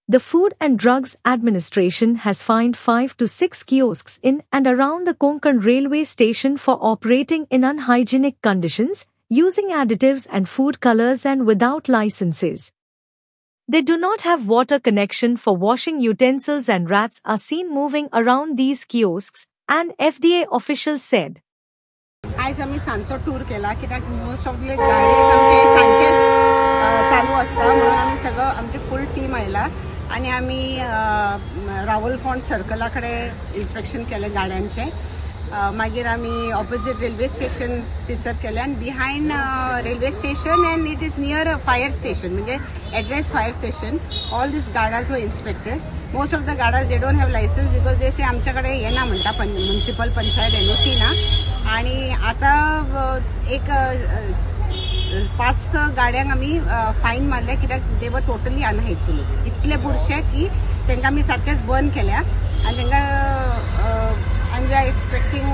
The Food and Drugs Administration has fined 5 to 6 kiosks in and around the Konkan railway station for operating in unhygienic conditions, using additives and food colors and without licenses. They do not have water connection for washing utensils and rats are seen moving around these kiosks, an FDA official said. आज आम्ही सांचो tour केला कित्याक most of the गाडीज आमचे सांचेच चालू असता म्हणून आम्ही सगळं आमचे फुल टीम आयला आणि आम्ही रावल फोंड सर्कलाकडे इन्स्पेक्शन केले गाड्यांचे मागीर आम्ही ऑपोजिट रेल्वे स्टेशन पिसर केले आणि behind railway station and it is near fire station म्हणजे address fire station all this गाडाज वर इन्स्पेक्टेड मोस्ट ऑफ द गाडाज they don't have licence because they say आमच्याकडे येना म्हणता म्युनिसिपल पंचायत एनओसी ना आणि आता एक 5 गाड्यांक आम्ही फाईन मारल्या कित्याक दे वर टोटली अनहायजिनिक इतले बुरशे की तांकां आमी सारकेच बंद केल्या आणि तांकां and we are expecting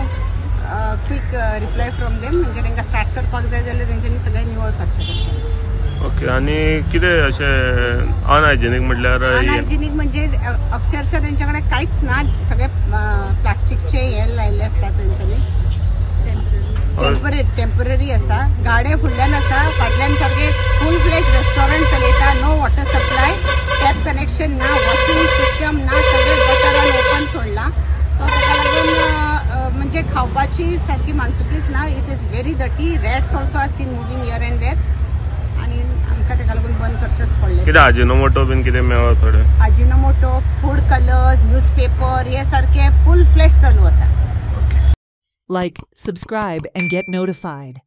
quick reply from them म्हणजे तांकां स्टार्ट करपाक जाय जाल्यार तेंच्यांनी सगळे निवळ करचे पडटले. ओके आणि कितें अशें अनहायजिनीक म्हटल्यार अनहायजिनीक म्हणजे अक्षरशः तेंच्याकडे कांयच ना सगळे प्लास्टिकचे हे लायले असतात तेंच्यांनी टेम्पररी असा गाडे फुडल्यान असा फाटल्यान सारखे फुल फ्लेश रेस्टॉरंट चलयता no water supply tap connection ना वॉशिंग सिस्टम ना सगळे गटरान ओपन सोडला सो ताका लागून म्हणजे खावपाची सारकी मानसुकीच ना it is very dirty rats also are seen moving here and there आणि आमकां ताका लागून बंद करचेच पडले. कितें अजिनोमोटो बीन कितें मेळ्ळो थोडे अजिनोमोटो फूड कलर्स न्यूजपेपर हे सारखे फुल फ्लेश चालू आसा. Like, subscribe and get notified.